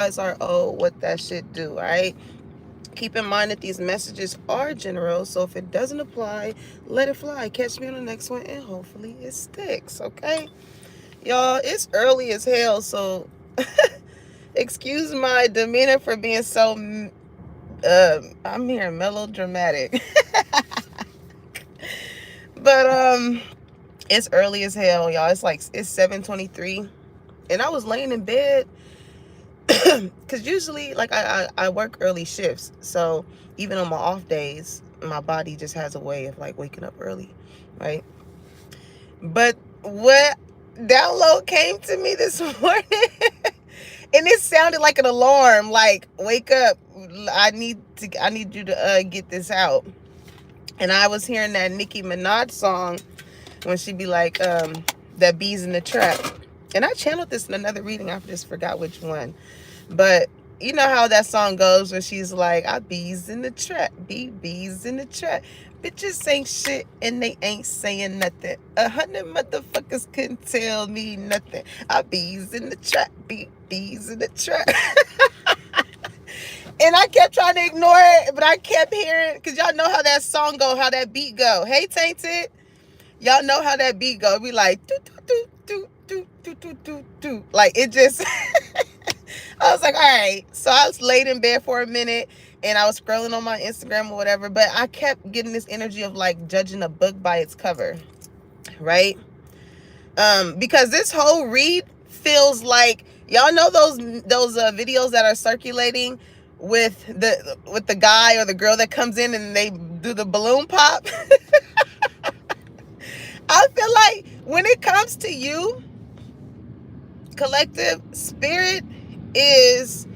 guys are what that shit do, all right? Keep in mind that these messages are general, so if it doesn't apply, let it fly. Catch me on the next one, and hopefully it sticks, okay? Y'all, it's early as hell, so excuse my demeanor for being so, I'm hearing melodramatic. But, it's early as hell, y'all. It's 7:23, and I was laying in bed, because usually, like, I work early shifts, so even on my off days, my body just has a way of, like, waking up early, right? But what download came to me this morning, and it sounded like an alarm, like, wake up, I need you to get this out. And I was hearing that Nicki Minaj song when she be like, that bees in the trap. And I channeled this in another reading. I just forgot which one. But you know how that song goes where she's like, I bees in the trap, bees in the trap. Bitches ain't shit and they ain't saying nothing. 100 motherfuckers couldn't tell me nothing. I bees in the trap, bees in the trap. And I kept trying to ignore it, but I kept hearing, because y'all know how that song go, how that beat go. Hey, Tainted. Y'all know how that beat go. We like, do, do, do, do, do, do, do, do, do. Like, it just, I was like, all right. So I was laid in bed for a minute, and I was scrolling on my Instagram or whatever, but I kept getting this energy of, like, judging a book by its cover, right? Because this whole read feels like, y'all know those videos that are circulating with the guy or the girl that comes in and they do the balloon pop. I feel like when it comes to you, collective spirit is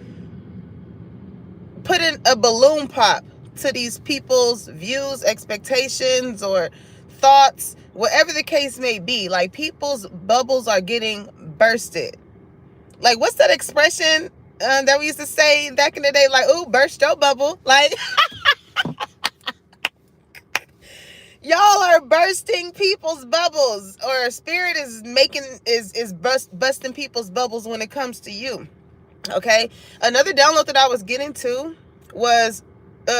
putting a balloon pop to these people's views, expectations, or thoughts, whatever the case may be. Like, people's bubbles are getting bursted. Like, what's that expression that we used to say back in the day? Like, ooh, burst your bubble. Like, y'all are bursting people's bubbles, or spirit is busting people's bubbles when it comes to you. Okay. Another download that I was getting to was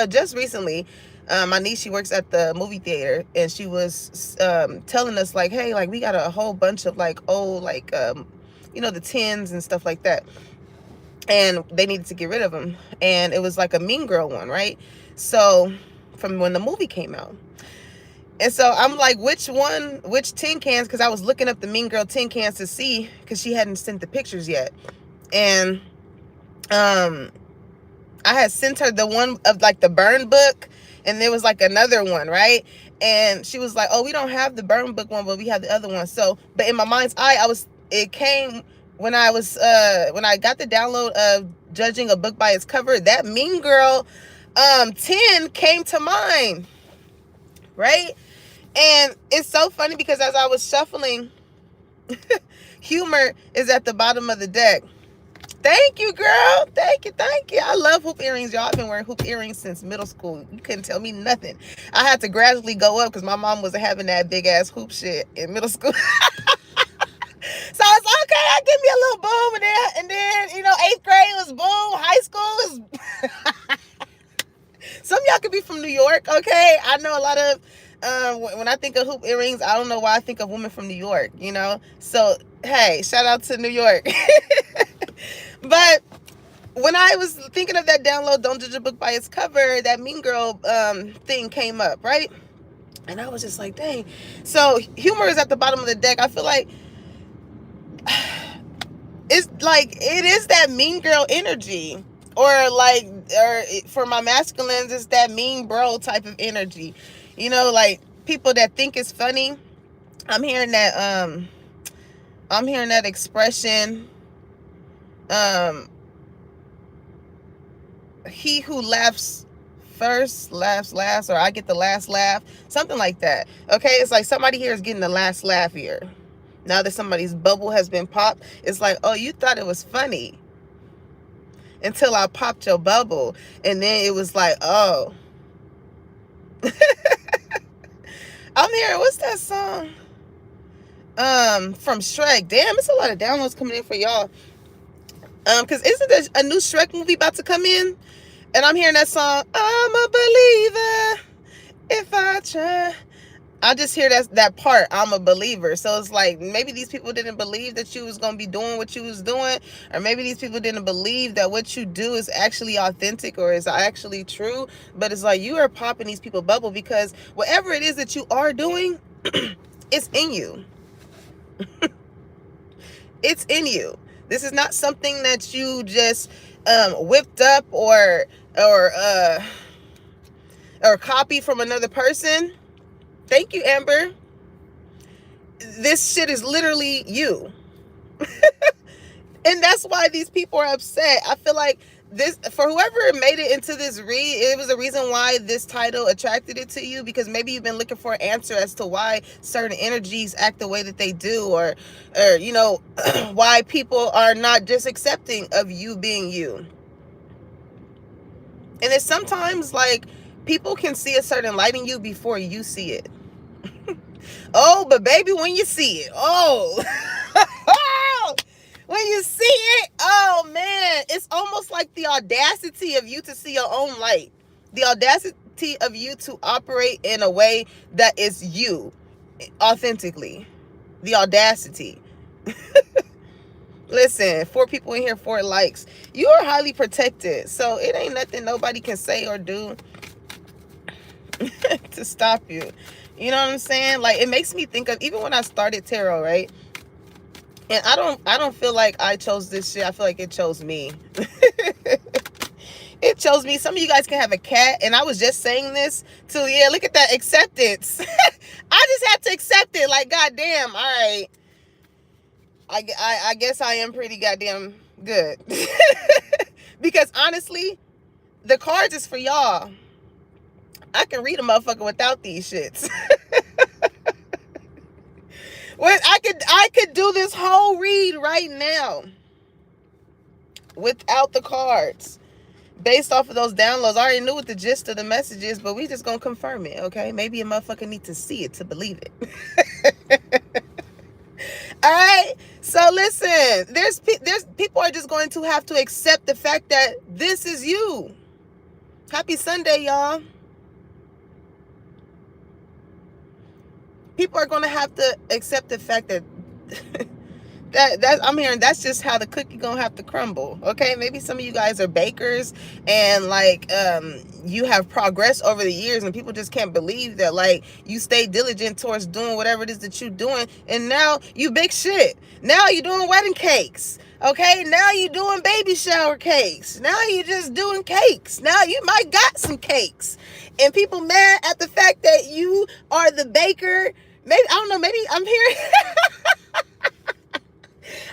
just recently. My niece, she works at the movie theater, and she was telling us, like, hey, like, we got a whole bunch of, like, old, like, the tins and stuff like that, and they needed to get rid of them. And it was like a Mean Girl one, right? So from when the movie came out. And so I'm like, which tin cans? Because I was looking up the Mean Girl tin cans to see, because she hadn't sent the pictures yet. And I had sent her the one of, like, the burn book, and there was, like, another one, right? And she was like, oh, we don't have the burn book one, but we have the other one. So, but in my mind's eye, it came when I got the download of judging a book by its cover. That Mean Girl tin came to mind, right? And it's so funny because as I was shuffling, humor is at the bottom of the deck. Thank you, girl. Thank you. I love hoop earrings, y'all. I've been wearing hoop earrings since middle school. You couldn't tell me nothing. I had to gradually go up because my mom wasn't having that big ass hoop shit in middle school. So I was like, okay, I give me a little boom, and then 8th grade was boom, high school was. Some of y'all could be from New York, okay? I know a lot of. When I think of hoop earrings, I don't know why I think of women from New York, So hey, shout out to New York. But when I was thinking of that download, don't judge a book by its cover, that Mean Girl thing came up, right? And I was just like, dang. So humor is at the bottom of the deck. I feel like it's like, it is that Mean Girl energy. Or for my masculines, it's that mean bro type of energy. Like, people that think it's funny. I'm hearing that expression. He who laughs first laughs last, or I get the last laugh, something like that. Okay, it's like somebody here is getting the last laugh here. Now that somebody's bubble has been popped, it's like, oh, you thought it was funny until I popped your bubble, and then it was like, oh. I'm hearing, what's that song? From Shrek. Damn, it's a lot of downloads coming in for y'all. Because isn't there a new Shrek movie about to come in? And I'm hearing that song, I'm a believer if I try. I just hear that part, I'm a believer. So it's like, maybe these people didn't believe that you was going to be doing what you was doing. Or maybe these people didn't believe that what you do is actually authentic or is actually true. But it's like, you are popping these people bubble, because whatever it is that you are doing, it's in you. It's in you. This is not something that you just whipped up or copy from another person. Thank you, Amber. This shit is literally you. And that's why these people are upset. I feel like this, for whoever made it into this read, it was a reason why this title attracted it to you, because maybe you've been looking for an answer as to why certain energies act the way that they do, or you know, why people are not just accepting of you being you. And it's sometimes like people can see a certain light in you before you see it. Oh, but baby, when you see it, oh, when you see it, oh man, it's almost like the audacity of you to see your own light. The audacity of you to operate in a way that is you, authentically. The audacity. Listen, 4 people in here, 4 likes. You are highly protected, so it ain't nothing nobody can say or do to stop you. You know what I'm saying? Like, it makes me think of, even when I started tarot, right? And I don't feel like I chose this shit. I feel like it chose me. It chose me. Some of you guys can have a cat, and I was just saying this to, yeah, look at that acceptance. I just had to accept it. Like, goddamn, all right. I guess I am pretty goddamn good. Because honestly, the cards is for y'all. I can read a motherfucker without these shits. When I could do this whole read right now without the cards, based off of those downloads. I already knew what the gist of the message is, but we just gonna confirm it, okay? Maybe a motherfucker need to see it to believe it. All right. So listen, there's people are just going to have to accept the fact that this is you. Happy Sunday, y'all. People are going to have to accept the fact that that I'm hearing that's just how the cookie gonna have to crumble. Okay, maybe some of you guys are bakers and like you have progressed over the years, and people just can't believe that like you stay diligent towards doing whatever it is that you're doing, and now you big shit. Now you're doing wedding cakes. Okay, now you're doing baby shower cakes. Now you're just doing cakes. Now you might got some cakes, and people mad at the fact that you are the baker. Maybe, I don't know, maybe I'm hearing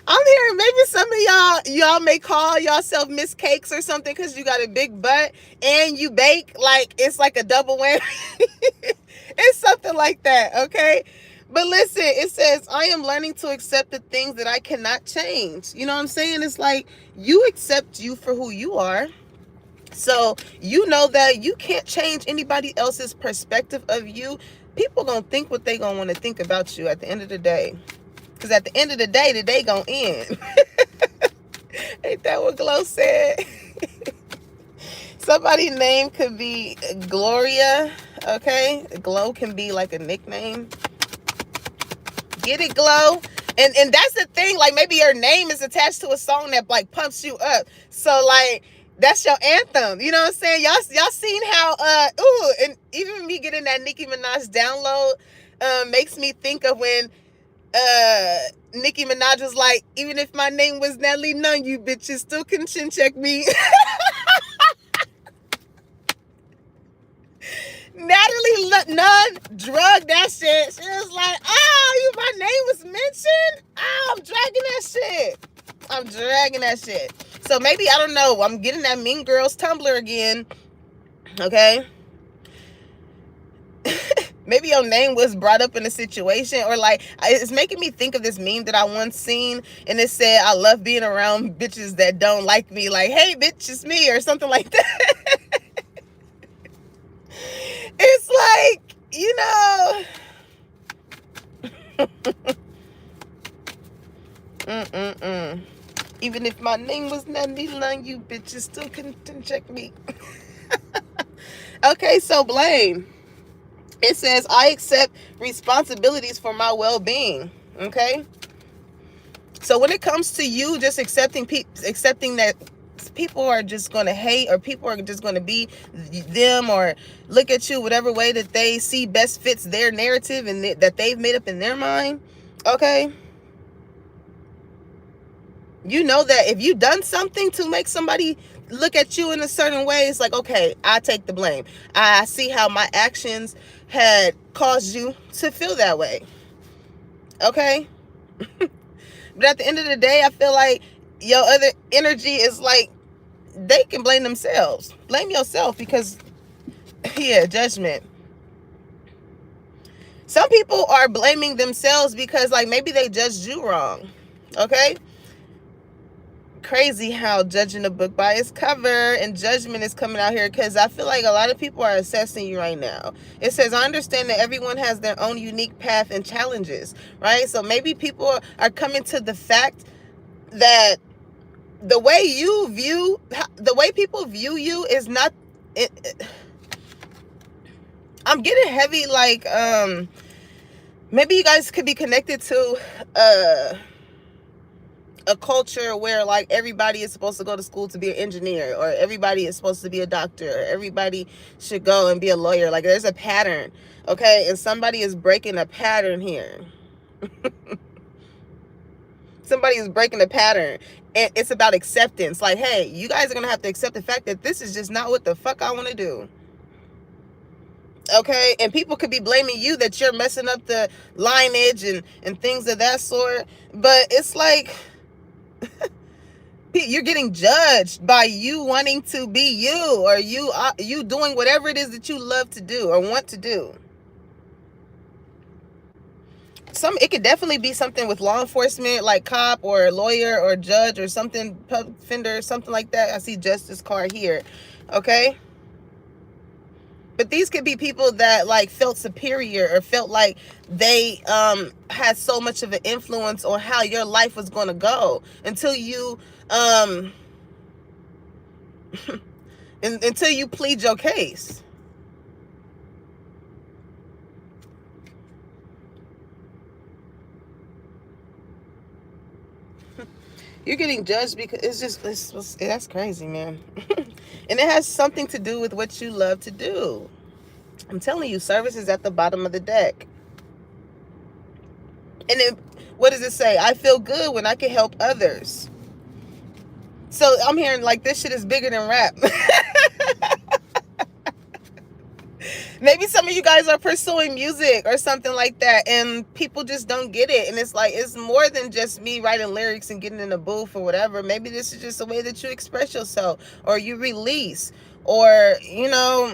I'm hearing maybe some of y'all may call yourself Miss Cakes or something, because you got a big butt and you bake. Like, it's like a double whammy. It's something like that, okay? But listen, it says, I am learning to accept the things that I cannot change. You know what I'm saying? It's like, you accept you for who you are. So you know that you can't change anybody else's perspective of you. People gonna think what they gonna want to think about you at the end of the day. Because at the end of the day gonna end. Ain't that what Glow said? Somebody's name could be Gloria, okay? Glow can be like a nickname. Get it, Glow? And that's the thing, like maybe your name is attached to a song that like pumps you up. So like that's your anthem. You know what I'm saying? Y'all seen how and even me getting that Nicki Minaj download makes me think of when Nicki Minaj was like, even if my name was Nelly, none you bitches still can chin check me. Natalie Nunn drug that shit. She was like, oh, my name was mentioned? Oh, I'm dragging that shit. So maybe, I don't know, I'm getting that Mean Girls Tumblr again. Okay? Maybe your name was brought up in a situation, or like, it's making me think of this meme that I once seen, and it said, I love being around bitches that don't like me. Like, hey, bitch, it's me, or something like that. It's like, you know, Even if my name was Nandila, you bitches still couldn't check me. Okay, so blame. It says, I accept responsibilities for my well-being. Okay? So when it comes to you just accepting that people are just going to hate, or people are just going to be them, or look at you whatever way that they see best fits their narrative and that they've made up in their mind, okay? You know that if you done something to make somebody look at you in a certain way, it's like, okay, I take the blame. I see how my actions had caused you to feel that way. Okay? But at the end of the day, I feel like your other energy is like, they can blame themselves. Blame yourself, because, yeah, judgment. Some people are blaming themselves because, like, maybe they judged you wrong. Okay? Crazy how judging a book by its cover and judgment is coming out here, because I feel like a lot of people are assessing you right now. It says, I understand that everyone has their own unique path and challenges, right? So maybe people are coming to the fact that the way people view you is not I'm getting heavy, like, maybe you guys could be connected to a culture where, like, everybody is supposed to go to school to be an engineer, or everybody is supposed to be a doctor, or everybody should go and be a lawyer. Like, there's a pattern, okay? And somebody is breaking a pattern here. Somebody is breaking a pattern, and it's about acceptance. Like, hey, you guys are gonna have to accept the fact that this is just not what the fuck I want to do. Okay? And people could be blaming you that you're messing up the lineage and things of that sort, but it's like, you're getting judged by you wanting to be you, or you doing whatever it is that you love to do or want to do. It could definitely be something with law enforcement, like cop or lawyer or judge or something, public defender, something like that. I see justice card here. Okay? But these could be people that, like, felt superior, or felt like they had so much of an influence on how your life was going to go until you until you plead your case. You're getting judged because that's crazy, man. And it has something to do with what you love to do. I'm telling you, service is at the bottom of the deck. And then, what does it say? I feel good when I can help others. So I'm hearing, like, this shit is bigger than rap. Maybe some of you guys are pursuing music or something like that, and people just don't get it. And it's like, it's more than just me writing lyrics and getting in a booth or whatever. Maybe this is just a way that you express yourself, or you release, or, you know,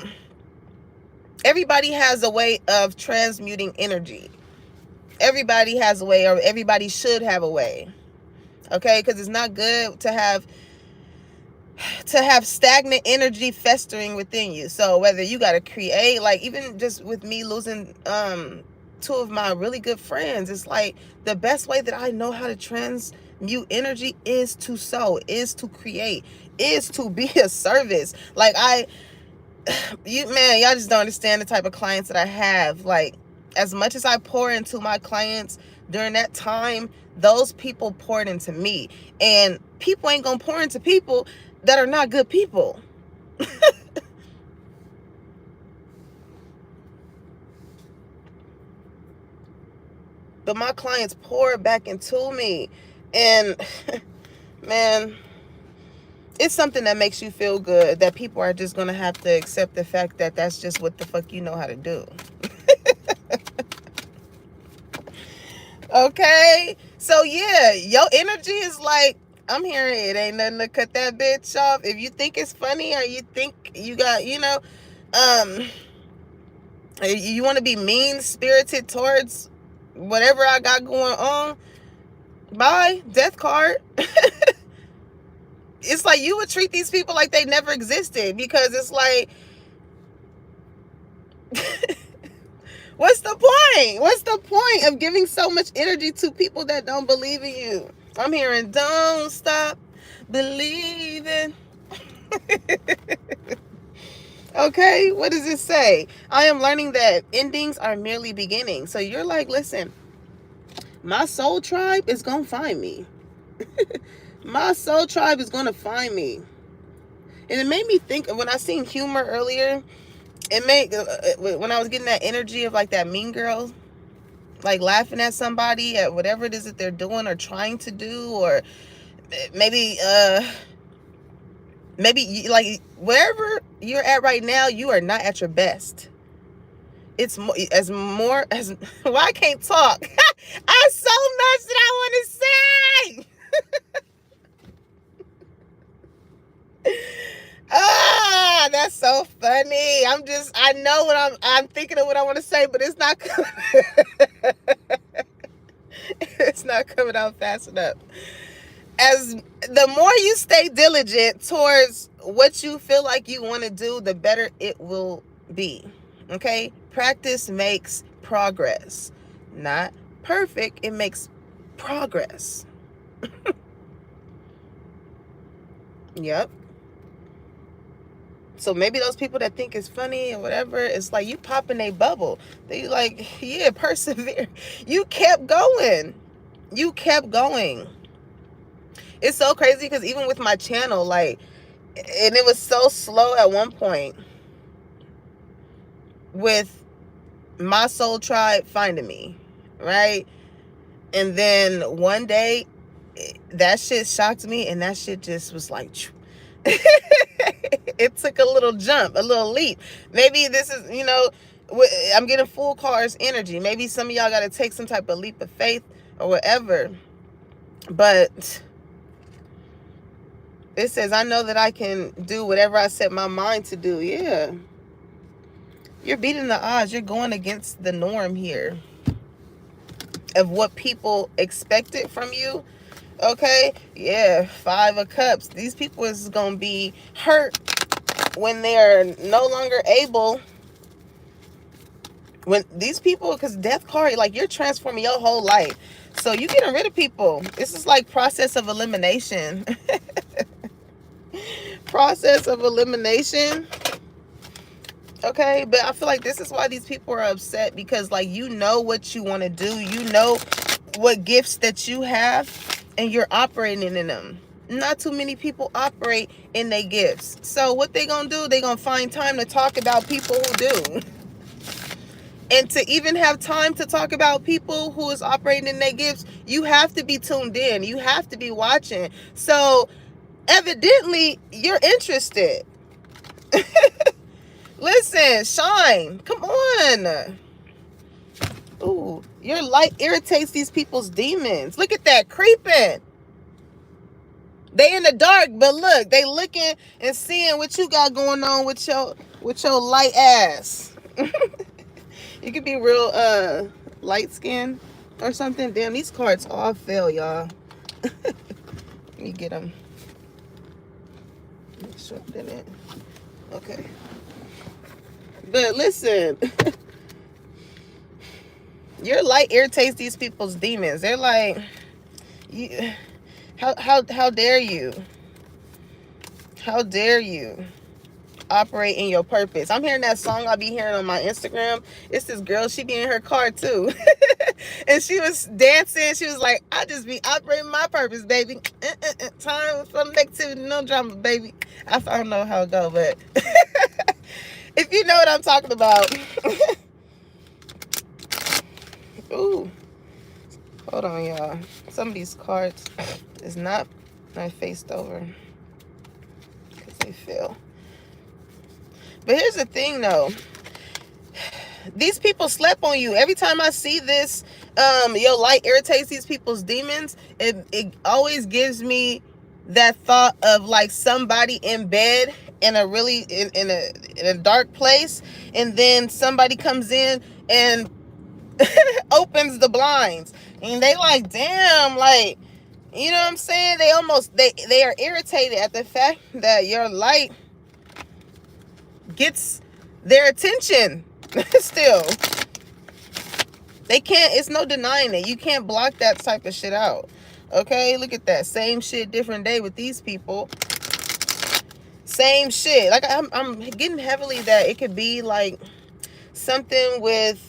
everybody has a way of transmuting energy. Everybody has a way, or everybody should have a way. Okay? Because it's not good to have stagnant energy festering within you. So whether you got to create, like, even just with me losing two of my really good friends, it's like the best way that I know how to transmute energy is to sow, is to create, is to be a service. Like, y'all just don't understand the type of clients that I have. Like, as much as I pour into my clients during that time, those people poured into me. And people ain't gonna pour into people that are not good people. But my clients pour back into me. And man, it's something that makes you feel good, that people are just gonna have to accept the fact that that's just what the fuck you know how to do. Okay? So yeah, your energy is like, I'm hearing it ain't nothing to cut that bitch off. If you think it's funny, or you think you got, you know, you want to be mean-spirited towards whatever I got going on, bye, death card. It's like you would treat these people like they never existed, because it's like, what's the point? What's the point of giving so much energy to people that don't believe in you? I'm hearing don't stop believing. Okay, what does it say? I am learning that endings are merely beginnings. So you're like, listen, my soul tribe is going to find me. My soul tribe is going to find me. And it made me think, when I seen humor earlier, it made, when I was getting that energy of like that mean girl, like laughing at somebody at whatever it is that they're doing or trying to do, or maybe like wherever you're at right now, you are not at your best. It's more as well, I can't talk. I so much that I want to say. Ah, that's so funny. I know what I'm thinking of what I want to say, but it's not coming. It's not coming out fast enough. As the more you stay diligent towards what you feel like you want to do, the better it will be. Okay? Practice makes progress. Not perfect, it makes progress. Yep. So maybe those people that think it's funny or whatever, it's like you popping a bubble. They like, yeah, persevere. You kept going. You kept going. It's so crazy because even with my channel, like, and it was so slow at one point with my soul tribe finding me, right? And then one day, that shit shocked me, and that shit just was like, it took a little jump, a little leap. Maybe this is, I'm getting full cars energy. Maybe some of y'all got to take some type of leap of faith or whatever. But it says, I know that I can do whatever I set my mind to do. Yeah. You're beating the odds. You're going against the norm here of what people expected from you. Okay? Yeah. 5 of Cups. These people is going to be hurt when they're no longer able. When these people, because death card, like, you're transforming your whole life. So you getting rid of people. This is like process of elimination. Process of elimination. Okay, but I feel like this is why these people are upset, because like, you know what you want to do, you know what gifts that you have, and you're operating in them. Not too many people operate in their gifts. So what they gonna do? They gonna find time to talk about people who do. And to even have time to talk about people who is operating in their gifts, you have to be tuned in. You have to be watching. So evidently you're interested. Listen, shine. Come on. Ooh, your light irritates these people's demons. Look at that, creeping. They in the dark, but look, they looking and seeing what you got going on with your light ass. You could be real light skinned or something. Damn, these cards all fail, y'all. Let me get them. Make sure I didn't. Okay. But listen, your light irritates these people's demons. They're like, how dare you? How dare you operate in your purpose? I'm hearing that song I be hearing on my Instagram. It's this girl, she be in her car too. And she was dancing. She was like, I just be operating my purpose, baby. Time for negativity, no drama, baby. I don't know how it go, but if you know what I'm talking about. Ooh. Hold on, y'all. Some of these cards is not faced over because they fell. But here's the thing, though. These people slept on you. Every time I see this, your light irritates these people's demons. It always gives me that thought of like somebody in bed in a really in a dark place, and then somebody comes in and opens the blinds, and they like, damn, like, you know what I'm saying? They are irritated at the fact that your light gets their attention. Still, they can't, it's no denying it. You can't block that type of shit out. Okay, look at that. Same shit, different day with these people. Same shit. Like, I'm getting heavily that it could be like something with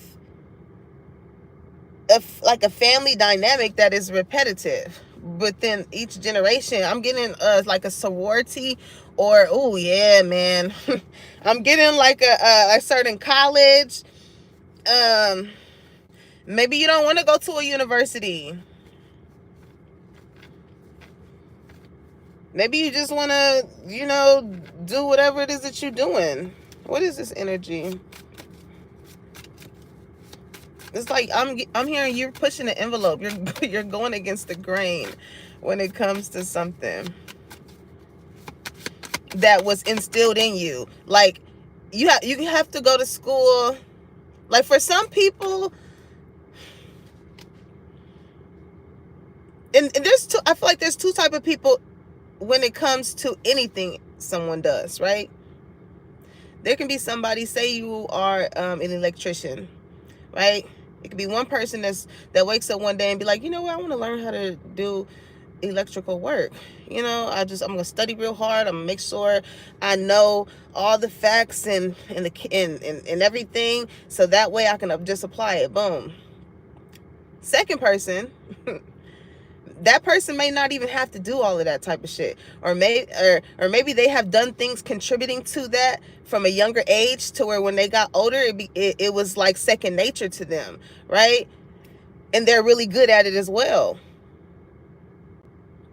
like a family dynamic that is repetitive within each generation. I'm getting like a sorority, or oh yeah, man, I'm getting like a certain college. Maybe you don't want to go to a university. Maybe you just want to, do whatever it is that you're doing. What is this energy? It's like I'm hearing you're pushing the envelope. You're going against the grain when it comes to something that was instilled in you. Like you have to go to school. Like for some people, and I feel like there's two type of people when it comes to anything someone does, right? There can be somebody, say you are an electrician, right? It could be one person that wakes up one day and be like, you know what, I want to learn how to do electrical work. I'm gonna study real hard. I'm gonna make sure I know all the facts and everything, so that way I can just apply it. Boom. Second person, that person may not even have to do all of that type of shit, or maybe they have done things contributing to that from a younger age, to where when they got older, it was like second nature to them, right? And they're really good at it as well.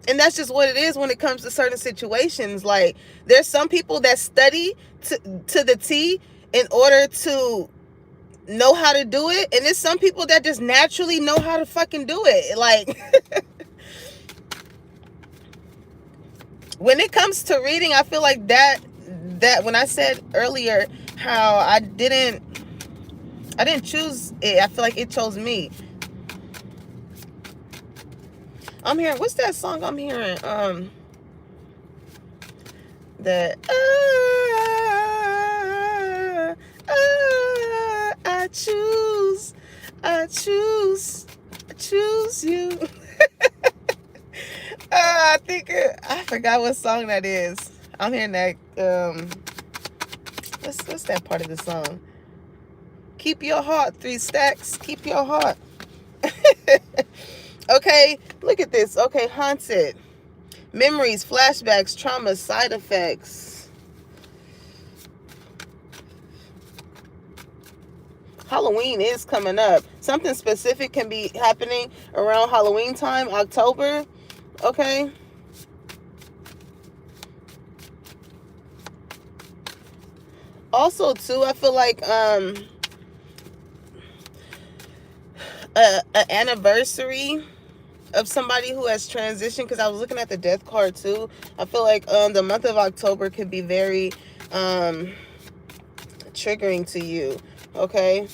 And that's just what it is when it comes to certain situations. Like, there's some people that study to the T in order to know how to do it, and there's some people that just naturally know how to fucking do it. Like, when it comes to reading, I feel like that when I said earlier how I didn't choose it, I feel like it chose me. I'm hearing, what's that song I'm hearing? I choose you. I forgot what song that is. I'm hearing that. What's that part of the song? Keep your heart, 3 Stacks. Keep your heart. Okay, look at this. Okay, haunted. Memories, flashbacks, traumas, side effects. Halloween is coming up. Something specific can be happening around Halloween time, October. Okay. Also, too, I feel like an anniversary of somebody who has transitioned, because I was looking at the death card too. I feel like the month of October could be very triggering to you. Okay,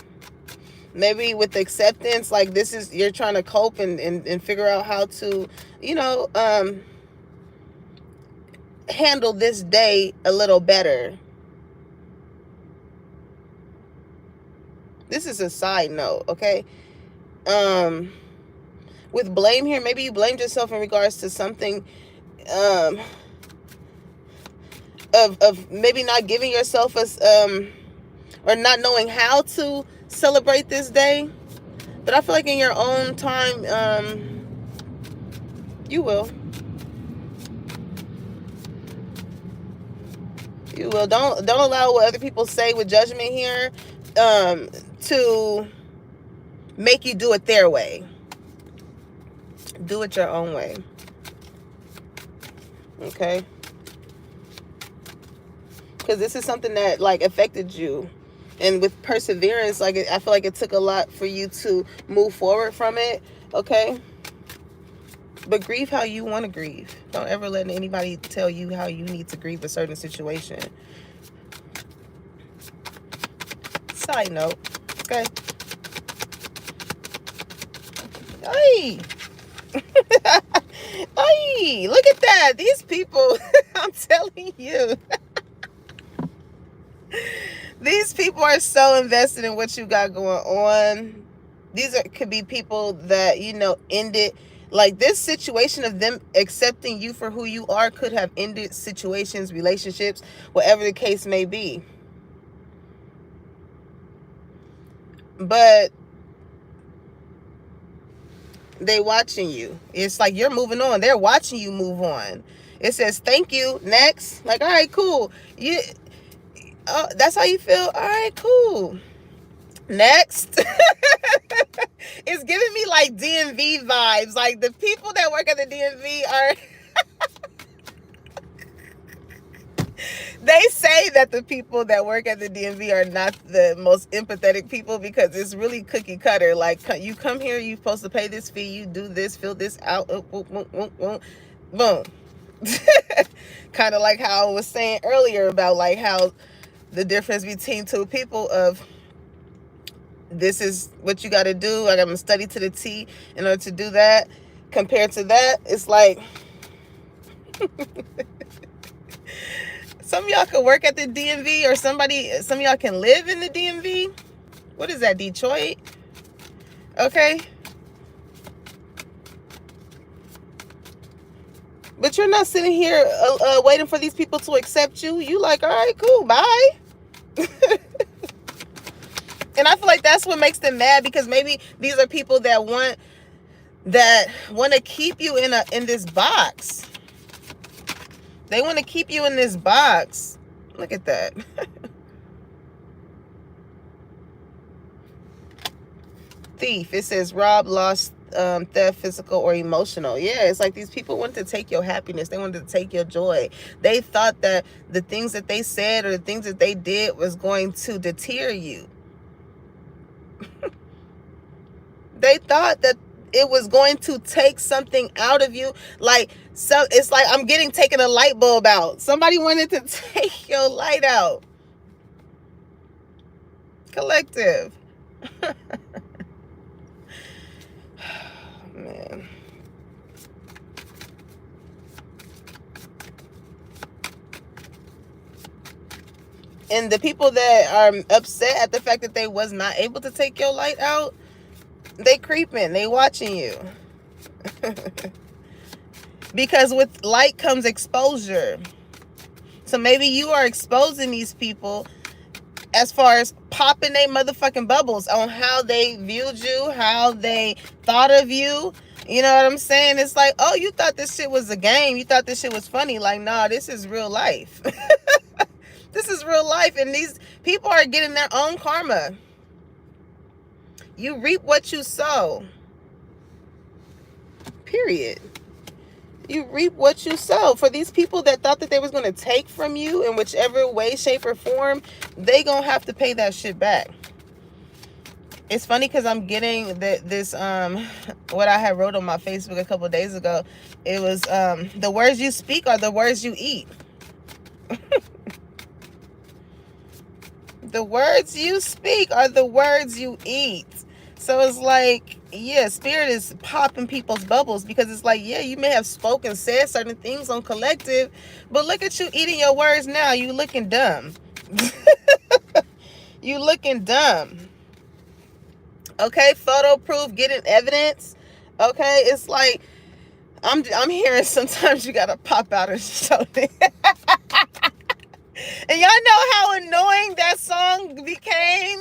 maybe with acceptance, like this is, you're trying to cope and figure out how to handle this day a little better. This is a side note, okay? With blame here, maybe you blamed yourself in regards to something of maybe not giving yourself or not knowing how to celebrate this day. But I feel like in your own time, you will. You will. Don't allow what other people say with judgment here to make you do it their way. Do it your own way. Okay? Because this is something that like affected you. And with perseverance, like I feel like it took a lot for you to move forward from it. Okay? But grieve how you want to grieve. Don't ever let anybody tell you how you need to grieve a certain situation. Side note. Okay? Hey! Hey! Look at that! These people, I'm telling you. These people are so invested in what you got going on. These could be people that, ended Like, this situation of them accepting you for who you are could have ended situations, relationships, whatever the case may be. But they watching you. It's like you're moving on. They're watching you move on. It says, thank you, next. Like, all right, cool. That's how you feel? All right, cool. Next. It's giving me like DMV vibes. Like, the people that work at the DMV are... They say that the people that work at the DMV are not the most empathetic people because it's really cookie cutter. Like, you come here, you're supposed to pay this fee, you do this, fill this out, boom. Kind of like how I was saying earlier about like how the difference between two people of, this is what you got to do, I got to study to the T in order to do that, compared to that, it's like... Some of y'all could work at the DMV, or some of y'all can live in the DMV. What is that, Detroit? Okay. But you're not sitting here waiting for these people to accept you. You like, all right, cool, bye. And I feel like that's what makes them mad, because maybe these are people that want to keep you in this box. They want to keep you in this box. Look at that. Thief. It says rob, lost, theft, physical or emotional. Yeah, it's like these people wanted to take your happiness. They wanted to take your joy. They thought that the things that they said or the things that they did was going to deter you. They thought that it was going to take something out of you. Like, so it's like I'm taking a light bulb out. Somebody wanted to take your light out. Collective. Man. And the people that are upset at the fact that they was not able to take your light out, they creeping, they watching you. Because with light comes exposure. So maybe you are exposing these people as far as popping their motherfucking bubbles on how they viewed you, how they thought of you. You know what I'm saying? It's like, oh, you thought this shit was a game. You thought this shit was funny. Like, nah, this is real life. This is real life. And these people are getting their own karma. You reap what you sow. Period. You reap what you sow. For these people that thought that they was going to take from you in whichever way, shape, or form, they going to have to pay that shit back. It's funny because I'm getting this, what I had wrote on my Facebook a couple of days ago. It was, the words you speak are the words you eat. The words you speak are the words you eat. So it's like, yeah, spirit is popping people's bubbles, because it's like, yeah, you may have spoken, said certain things on collective, but look at you eating your words now. You looking dumb. You looking dumb. Okay, photo proof, getting evidence. Okay, it's like, I'm hearing sometimes you gotta pop out and show it. And y'all know how annoying that song became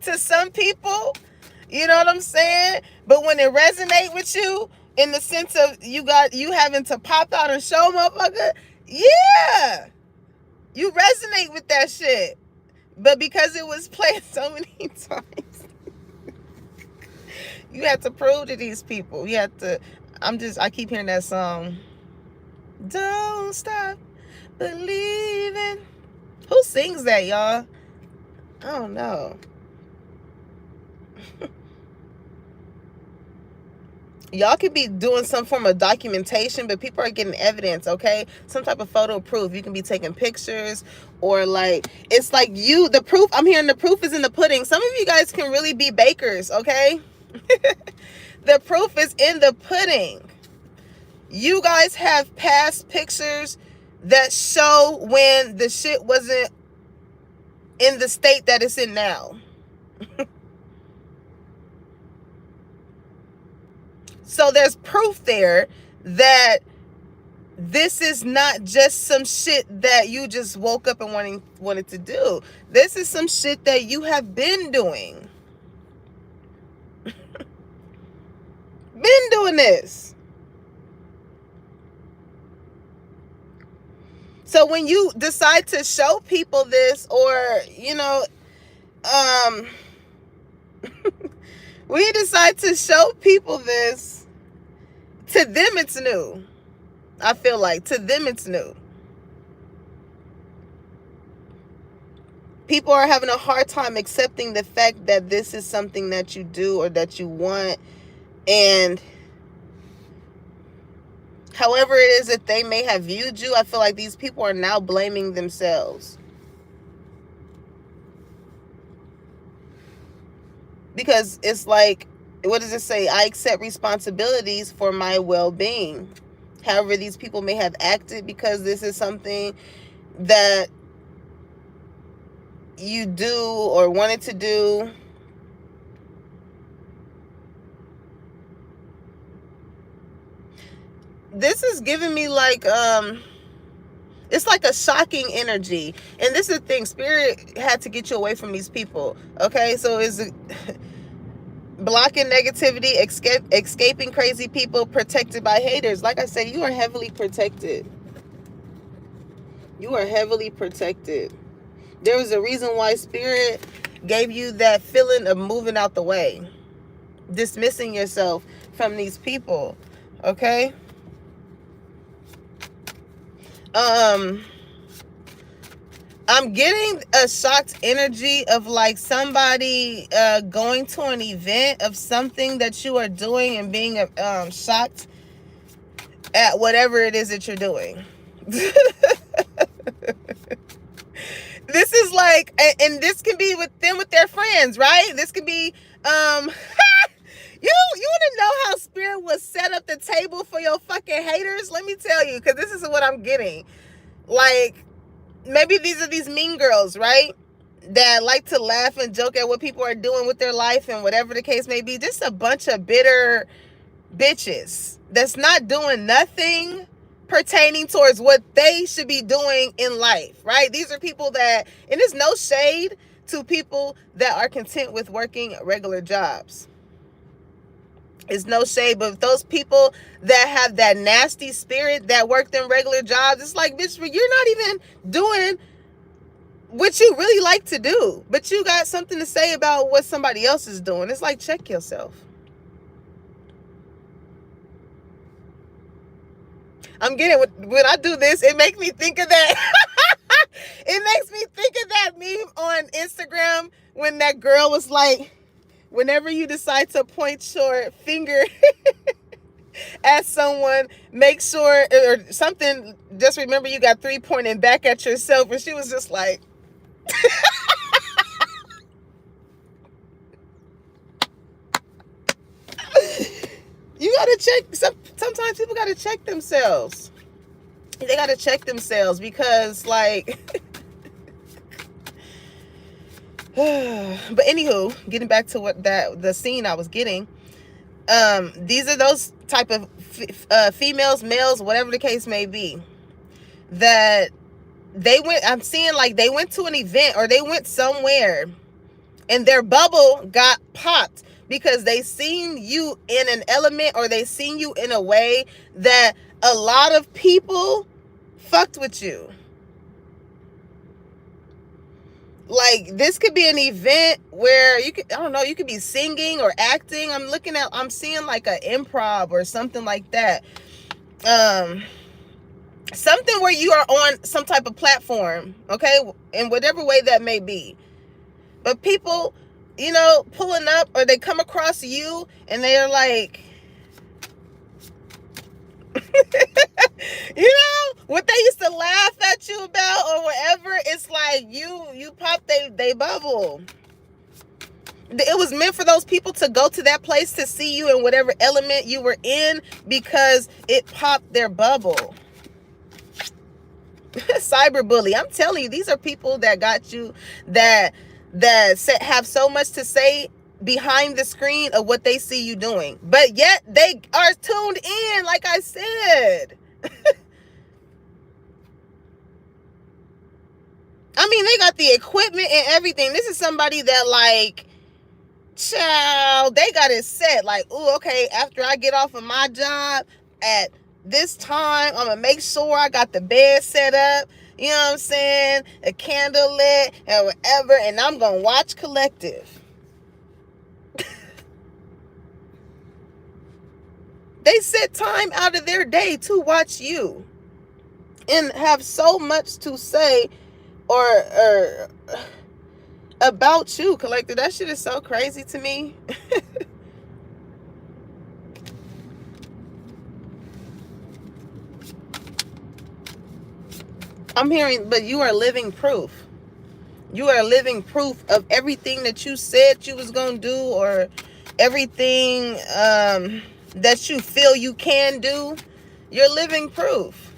to some people. You know what I'm saying? But when it resonate with you, in the sense of you having to pop out and show motherfucker, yeah, you resonate with that shit. But because it was played so many times, you had to prove to these people. You had to. I keep hearing that song. Don't stop believing. Who sings that, y'all? I don't know. Y'all could be doing some form of documentation, but people are getting evidence, okay? Some type of photo proof. You can be taking pictures, or like, it's like the proof, I'm hearing the proof is in the pudding. Some of you guys can really be bakers, okay? The proof is in the pudding. You guys have past pictures that show when the shit wasn't in the state that it's in now. So there's proof there that this is not just some shit that you just woke up and wanted to do. This is some shit that you have been doing. Been doing this. So when you decide to show people this, or, you know, when you decide to show people this, to them it's new. I feel like to them it's new. People are having a hard time accepting the fact that this is something that you do or that you want. And however it is that they may have viewed you, I feel like these people are now blaming themselves. Because it's like, what does it say? I accept responsibilities for my well-being. However these people may have acted, because this is something that you do or wanted to do. This is giving me like, it's like a shocking energy. And this is the thing, Spirit had to get you away from these people. Okay, so is it blocking negativity, escaping crazy people, protected by haters. Like I said, you are heavily protected. You are heavily protected. There was a reason why Spirit gave you that feeling of moving out the way, dismissing yourself from these people. Okay? I'm getting a shocked energy of like somebody going to an event of something that you are doing and being shocked at whatever it is that you're doing. This is like, and this can be with them, with their friends, right? This could be, you want to know how Spirit will set up the table for your fucking haters? Let me tell you, because this is what I'm getting. Like, maybe these are these mean girls, right? That like to laugh and joke at what people are doing with their life and whatever the case may be. Just a bunch of bitter bitches that's not doing nothing pertaining towards what they should be doing in life, right? These are people that, and there's no shade to people that are content with working regular jobs. It's no shade, but those people that have that nasty spirit that work them regular jobs, it's like, bitch, you're not even doing what you really like to do, but you got something to say about what somebody else is doing. It's like, check yourself. I'm getting, when I do this, it makes me think of that. It makes me think of that meme on Instagram when that girl was like, whenever you decide to point your finger at someone, make sure, or something, just remember you got 3 pointing back at yourself. And she was just like, you gotta check. Sometimes people gotta check themselves. They gotta check themselves, because like, but anywho, getting back to what the scene I was getting. These are those type of females, males, whatever the case may be, that I'm seeing like they went to an event or they went somewhere and their bubble got popped because they seen you in an element, or they seen you in a way that a lot of people fucked with you. Like, this could be an event where you could, I don't know, you could be singing or acting. I'm seeing like an improv or something like that. Something where you are on some type of platform, okay, in whatever way that may be. But people, you know, pulling up, or they come across you and they're like, you know, what they used to laugh at you about or whatever, it's like you popped they bubble. It was meant for those people to go to that place to see you in whatever element you were in, because it popped their bubble. Cyberbully. I'm telling you, these are people that got you, that have so much to say behind the screen of what they see you doing. But yet they are tuned in, like I said. I mean, they got the equipment and everything. This is somebody that, like, child, they got it set. Like, ooh, okay, after I get off of my job at this time, I'm going to make sure I got the bed set up. You know what I'm saying? A candle lit and whatever. And I'm going to watch Collective. They set time out of their day to watch you and have so much to say or about you, Collective. That shit is so crazy to me. I'm hearing, but you are living proof. You are living proof of everything that you said you was gonna do, or everything that you feel you can do. You're living proof.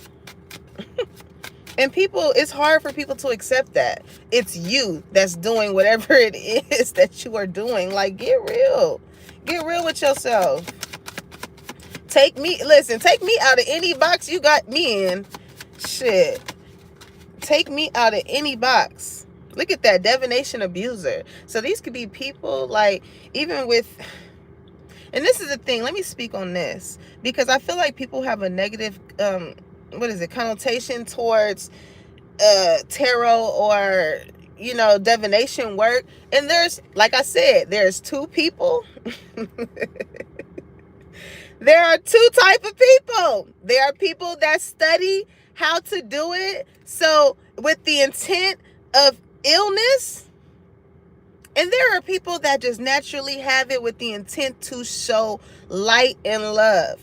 And people, it's hard for people to accept that. It's you that's doing whatever it is that you are doing. Like, get real. Get real with yourself. Take me out of any box you got me in. Shit. Take me out of any box. Look at that, divination abuser. So these could be people, like, even with, and this is the thing, let me speak on this, because I feel like people have a negative connotation towards tarot or, you know, divination work. And there's, like I said, there's two people. There are two type of people. There are people that study how to do it, so with the intent of illness, and there are people that just naturally have it with the intent to show light and love.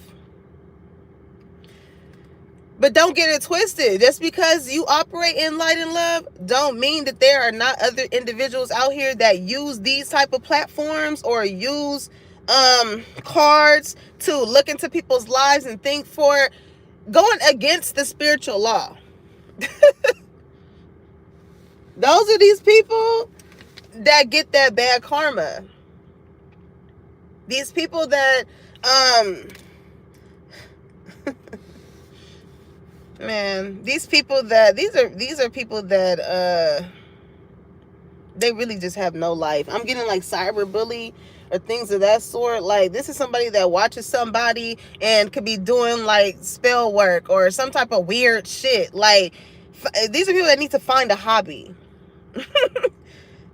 But don't get it twisted. Just because you operate in light and love don't mean that there are not other individuals out here that use these type of platforms or use cards to look into people's lives and think for going against the spiritual law. Those are these people that get that bad karma. These people that man, these are people that they really just have no life. I'm getting like cyberbully or things of that sort. Like, this is somebody that watches somebody and could be doing like spell work or some type of weird shit. Like, these are people that need to find a hobby.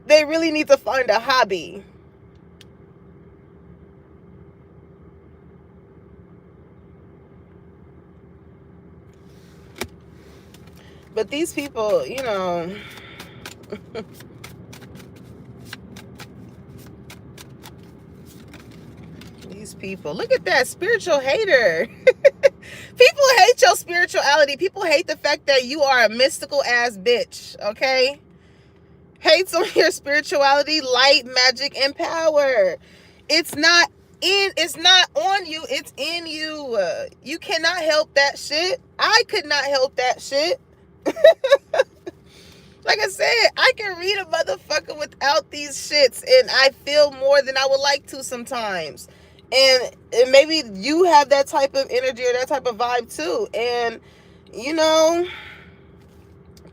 They really need to find a hobby. But these people, you know, these people, look at that spiritual hater. People hate your spirituality. People hate the fact that you are a mystical ass bitch, okay? Hates on your spirituality, light, magic, and power. It's not on you, it's in you. You cannot help that shit. I could not help that shit. Like I said, I can read a motherfucker without these shits, and I feel more than I would like to sometimes. And maybe you have that type of energy or that type of vibe too. And, you know,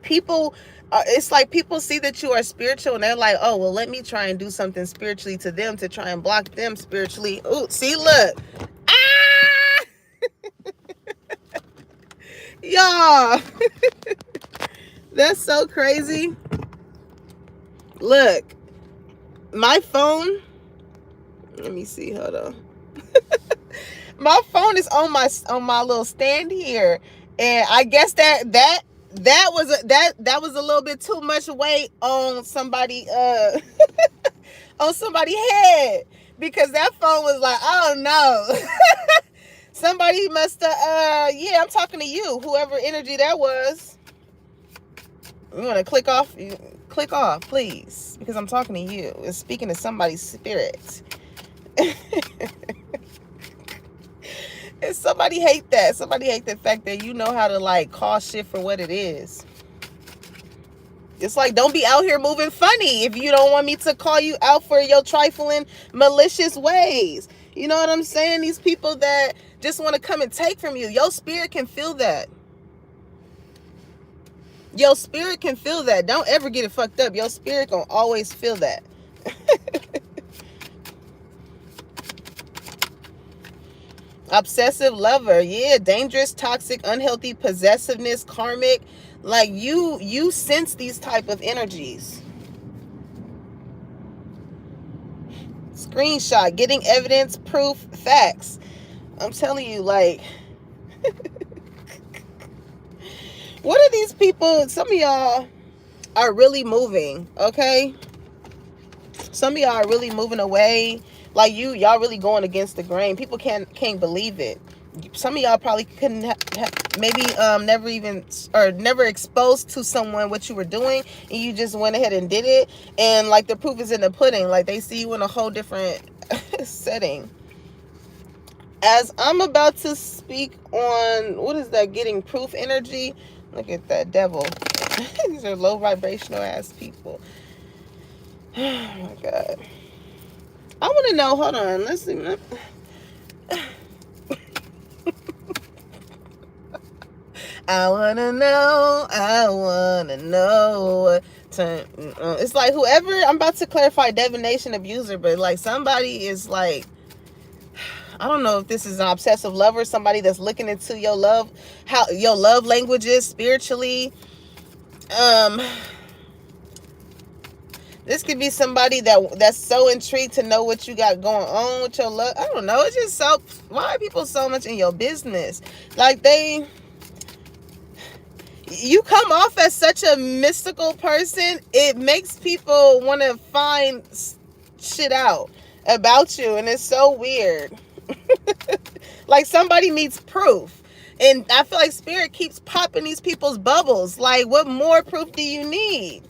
people, it's like people see that you are spiritual and they're like, oh, well, let me try and do something spiritually to them to try and block them spiritually. Ooh, see, look. Ah! Y'all. That's so crazy. Look. My phone. Let me see. Hold on. My phone is on my little stand here. And I guess that was a little bit too much weight on somebody on somebody's head, because that phone was like, oh no. Somebody must have yeah, I'm talking to you, whoever energy that was. You want to click off, please, because I'm talking to you and speaking to somebody's spirit. And somebody hate that. Somebody hate the fact that you know how to like call shit for what it is. It's like, don't be out here moving funny if you don't want me to call you out for your trifling, malicious ways. You know what I'm saying? These people that just want to come and take from you. Your spirit can feel that. Your spirit can feel that. Don't ever get it fucked up. Your spirit gonna always feel that. Obsessive lover. Yeah, dangerous, toxic, unhealthy, possessiveness, karmic. Like you sense these type of energies. Screenshot, getting evidence, proof, facts. I'm telling you, like, what are these people? Some of y'all are really moving, okay? Some of y'all are really moving away. Like y'all really going against the grain. People can't believe it. Some of y'all probably couldn't maybe never even or never exposed to someone what you were doing, and you just went ahead and did it, and like the proof is in the pudding. Like they see you in a whole different setting. As I'm about to speak on, what is that, getting proof energy? Look at that devil. These are low vibrational ass people. Oh my God. I want to know, hold on, let's see. I want to know. It's like whoever, I'm about to clarify divination abuser, but like somebody is like, I don't know if this is an obsessive lover, somebody that's looking into your love, how your love languages spiritually. This could be somebody that's so intrigued to know what you got going on with your love. I don't know. It's just so, why are people so much in your business? Like you come off as such a mystical person. It makes people want to find shit out about you. And it's so weird. Like somebody needs proof. And I feel like spirit keeps popping these people's bubbles. Like, what more proof do you need?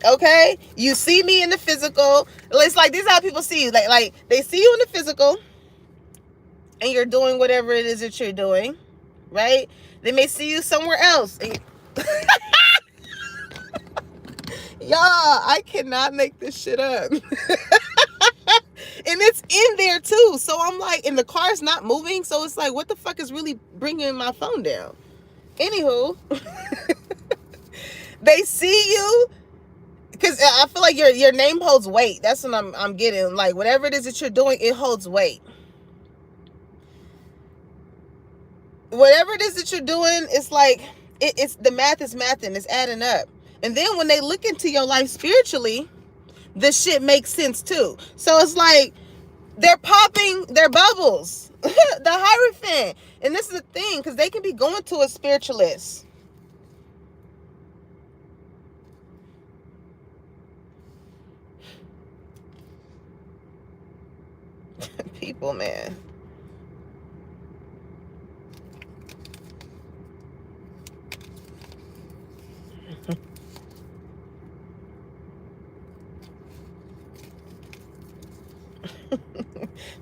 Okay, you see me in the physical. It's like, this is how people see you. Like they see you in the physical, and you're doing whatever it is that you're doing, right? They may see you somewhere else. And y'all, I cannot make this shit up. And it's in there too. So I'm like, and the car's not moving. So it's like, what the fuck is really bringing my phone down? Anywho, they see you. Because I feel like your name holds weight. That's what I'm getting. Like, whatever it is that you're doing, it holds weight. Whatever it is that you're doing, it's like, it's the math is mathing. It's adding up. And then when they look into your life spiritually, this shit makes sense too. So it's like, they're popping their bubbles. The Hierophant. And this is the thing, because they can be going to a spiritualist. People, man.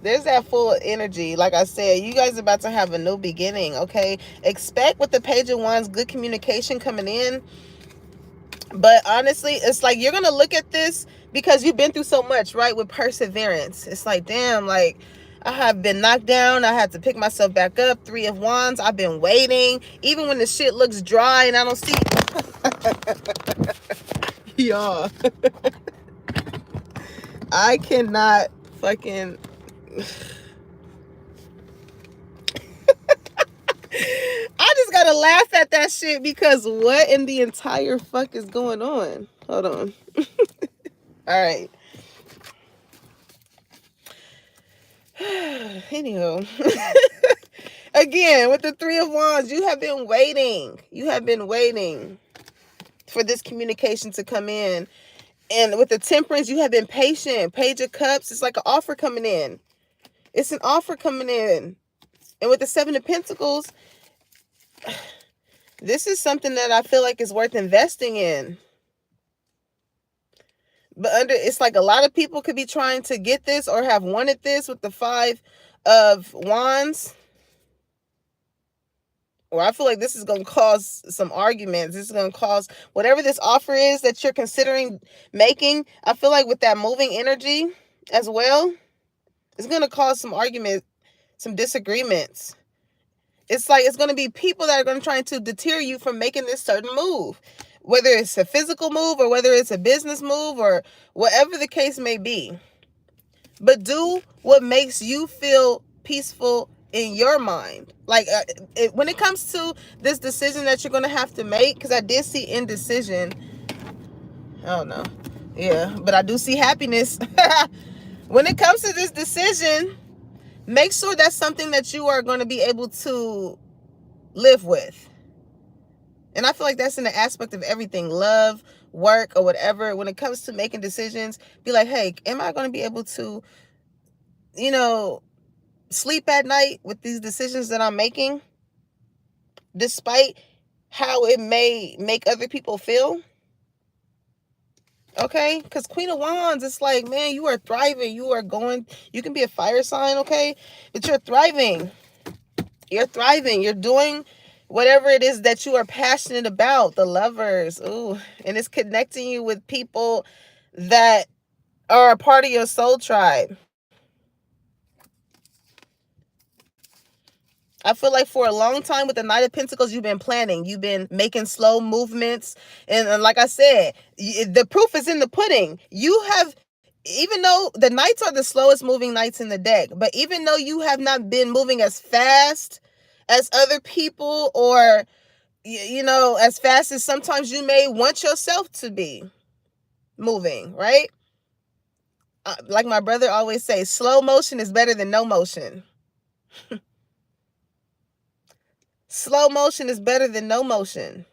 There's that full energy. Like I said, you guys are about to have a new beginning, okay? Expect with the Page of Wands, good communication coming in. But honestly, it's like you're going to look at this because you've been through so much, right? With perseverance. It's like, damn, like I have been knocked down. I had to pick myself back up. 3 of Wands. I've been waiting. Even when the shit looks dry and I don't see. Y'all. I cannot fucking. I just gotta laugh at that shit because what in the entire fuck is going on? Hold on. All right. Anywho. Again, with the 3 of Wands, you have been waiting. You have been waiting for this communication to come in. And with the Temperance, you have been patient. Page of Cups, it's like an offer coming in. It's an offer coming in. And with the 7 of Pentacles, this is something that I feel like is worth investing in. But it's like a lot of people could be trying to get this or have wanted this with the 5 of Wands. or I feel like this is going to cause some arguments. This is going to cause whatever this offer is that you're considering making. I feel like with that moving energy as well, it's going to cause some argument, some disagreements. It's like it's going to be people that are going to try to deter you from making this certain move, whether it's a physical move or whether it's a business move or whatever the case may be. But do what makes you feel peaceful in your mind. Like when it comes to this decision that you're going to have to make, because I did see indecision. I don't know. Yeah, but I do see happiness. When it comes to this decision, make sure that's something that you are going to be able to live with. And I feel like that's in the aspect of everything, love, work, or whatever. When it comes to making decisions, be like, hey, am I going to be able to, sleep at night with these decisions that I'm making, despite how it may make other people feel? Okay? Because Queen of Wands, it's like, man, you are thriving. You can be a fire sign, okay? But you're thriving. You're thriving. You're doing whatever it is that you are passionate about. The Lovers. Ooh. And it's connecting you with people that are a part of your soul tribe. I feel like for a long time with the Knight of Pentacles, you've been planning. You've been making slow movements. And like I said, the proof is in the pudding. You have, even though the Knights are the slowest moving Knights in the deck, but even though you have not been moving as fast as other people, or, as fast as sometimes you may want yourself to be moving, right? Like my brother always says, slow motion is better than no motion. Slow motion is better than no motion.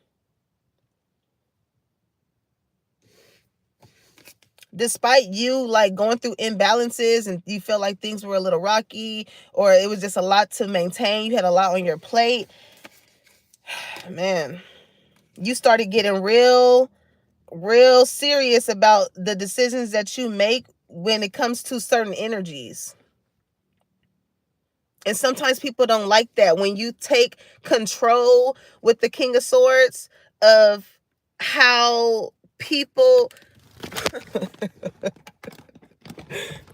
Despite you like going through imbalances and you felt like things were a little rocky or it was just a lot to maintain, you had a lot on your plate, man, you started getting real serious about the decisions that you make when it comes to certain energies. And sometimes people don't like that when you take control with the King of Swords of how people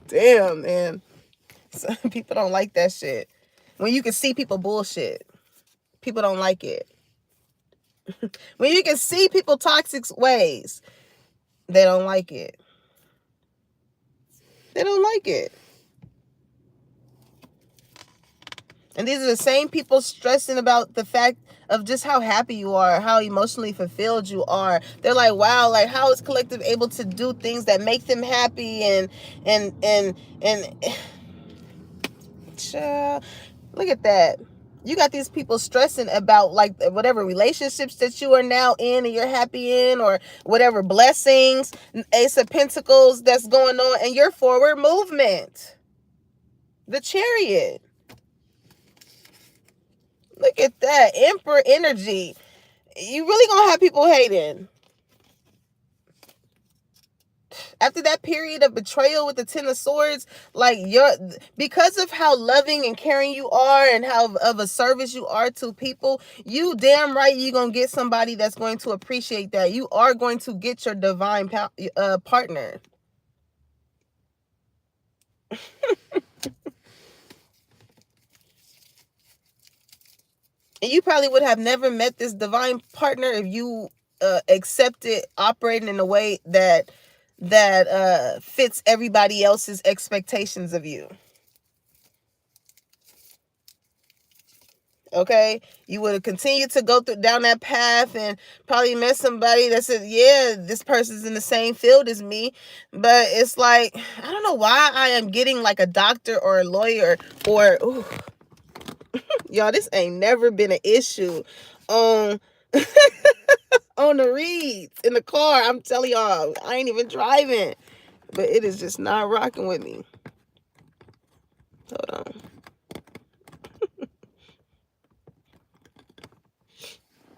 damn, man. Some people don't like that shit. When you can see people bullshit, people don't like it. When you can see people toxic ways, they don't like it. They don't like it. And these are the same people stressing about the fact of just how happy you are, how emotionally fulfilled you are. They're like, wow, like how is Collective able to do things that make them happy and child, look at that. You got these people stressing about like whatever relationships that you are now in and you're happy in, or whatever blessings, Ace of Pentacles that's going on, and your forward movement. The Chariot. Look at that. Emperor energy. You really gonna have people hating. After that period of betrayal with the Ten of Swords, like because of how loving and caring you are and how of a service you are to people, you damn right you're gonna get somebody that's going to appreciate that. You are going to get your divine partner. And you probably would have never met this divine partner if you accepted operating in a way that fits everybody else's expectations of you. Okay, you would have continued to go down that path and probably met somebody that said, yeah, this person's in the same field as me. But it's like, I don't know why I am getting like a doctor or a lawyer or y'all, this ain't never been an issue on on the reads in the car. I'm telling y'all, I ain't even driving, but it is just not rocking with me. Hold on.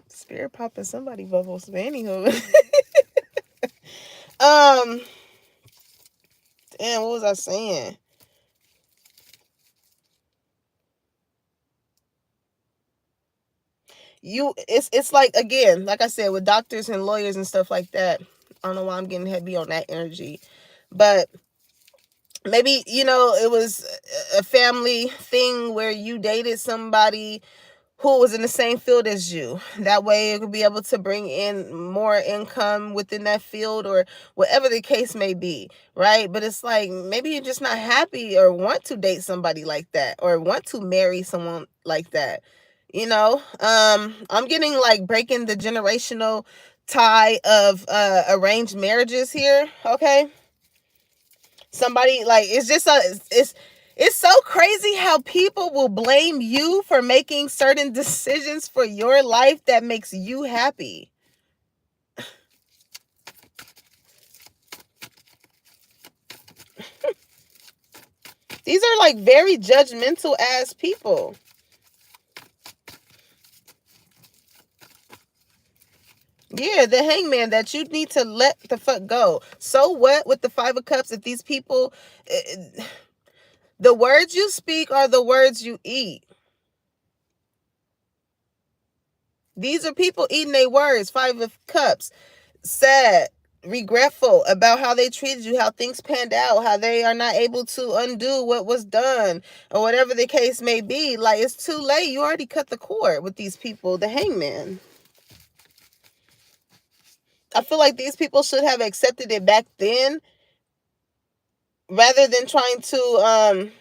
Spirit popping somebody bubbles, but anywho. Damn, what was I saying? It's like, again, like I said, with doctors and lawyers and stuff like that. I don't know why I'm getting heavy on that energy, but maybe, it was a family thing where you dated somebody who was in the same field as you. That way it could be able to bring in more income within that field, or whatever the case may be, right? But it's like, maybe you're just not happy or want to date somebody like that, or want to marry someone like that. I'm getting like breaking the generational tie of arranged marriages here, okay? Somebody, like, it's so crazy how people will blame you for making certain decisions for your life that makes you happy. These are like very judgmental ass people. Yeah, the hangman that you need to let the fuck go. So what with the Five of Cups if these people, the words you speak are the words you eat. These are people eating their words. Five of Cups. Sad, regretful about how they treated you, how things panned out, how they are not able to undo what was done, or whatever the case may be. Like, it's too late. You already cut the cord with these people. The hangman. I feel like these people should have accepted it back then, rather than trying to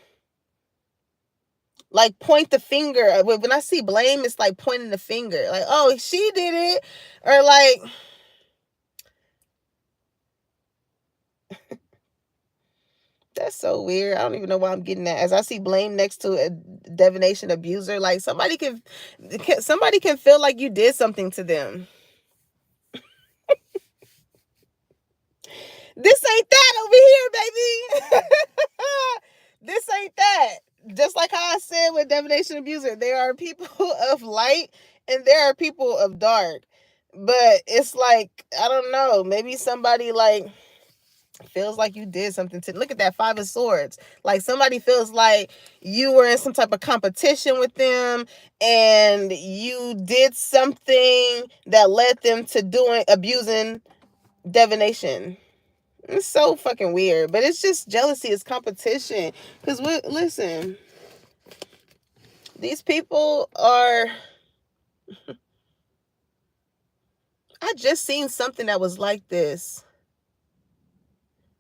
like point the finger. When I see blame, it's like pointing the finger, like, oh, she did it, or like, that's so weird. I don't even know why I'm getting that. As I see blame next to a divination abuser, like, somebody can feel like you did something to them. This ain't that over here, baby. This ain't that. Just like how I said with divination abuser, there are people of light and there are people of dark. But it's like, I don't know, maybe somebody like feels like you did something to, look at that Five of Swords. Like, somebody feels like you were in some type of competition with them and you did something that led them to abusing divination. It's so fucking weird, but it's just jealousy. It's competition. Because, listen, these people are... I just seen something that was like this.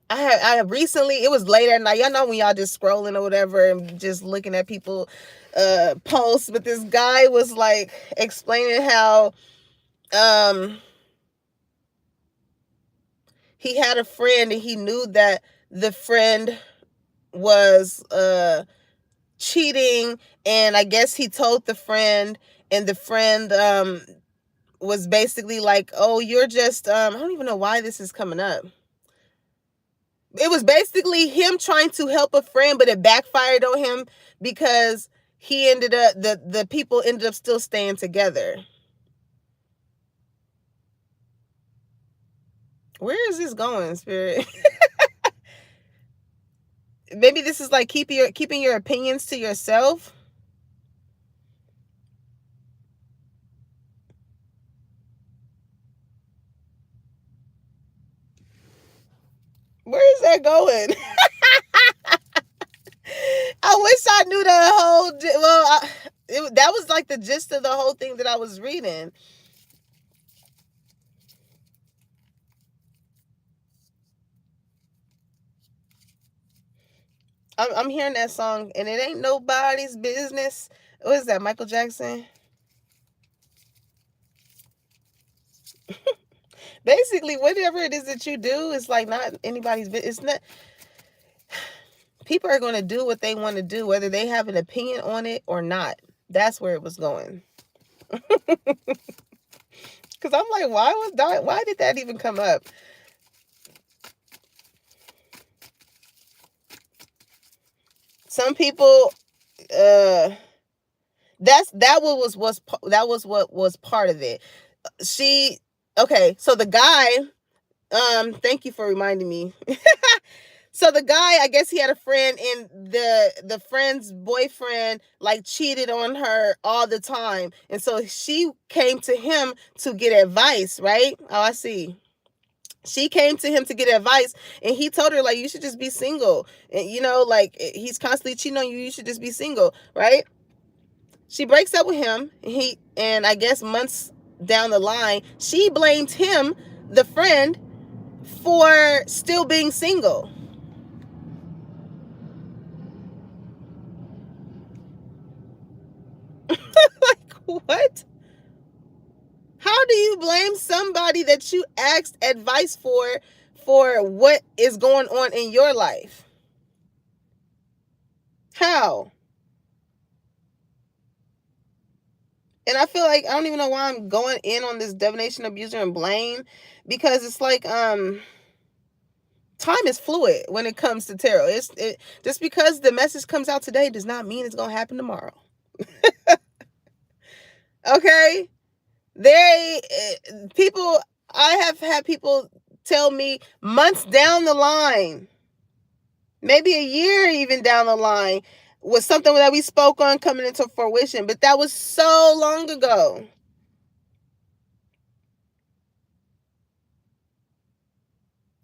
I recently, it was late at night. Y'all know when y'all just scrolling or whatever and just looking at people posts, but this guy was like explaining how he had a friend and he knew that the friend was cheating, and I guess he told the friend, and the friend was basically like, oh, you're just I don't even know why this is coming up. It was basically him trying to help a friend, but it backfired on him because he ended up, the people ended up still staying together. Where is this going, Spirit? Maybe this is like keeping your opinions to yourself. Where is that going? I wish I knew the whole... Well, that was like the gist of the whole thing that I was reading. I'm hearing that song, and it ain't nobody's business. What is that, Michael Jackson? Basically, whatever it is that you do, it's like not anybody's business. It's not... People are going to do what they want to do, whether they have an opinion on it or not. That's where it was going. Because I'm like, why did that even come up? Some people, that was what was part of it. Okay, so the guy, thank you for reminding me. So the guy, I guess he had a friend, and the friend's boyfriend like cheated on her all the time. And so she came to him to get advice, right? Oh, I see. She came to him to get advice, and he told her, like, you should just be single. And like, he's constantly cheating on you, you should just be single, right? She breaks up with him. And I guess months down the line, she blamed him, the friend, for still being single. Like, what? How do you blame somebody that you asked advice for what is going on in your life? How? And I feel like I don't even know why I'm going in on this divination, abuser, and blame, because it's like time is fluid when it comes to tarot. Just because the message comes out today does not mean it's gonna happen tomorrow. Okay, people. I have had people tell me months down the line, maybe a year even down the line, was something that we spoke on coming into fruition, but that was so long ago.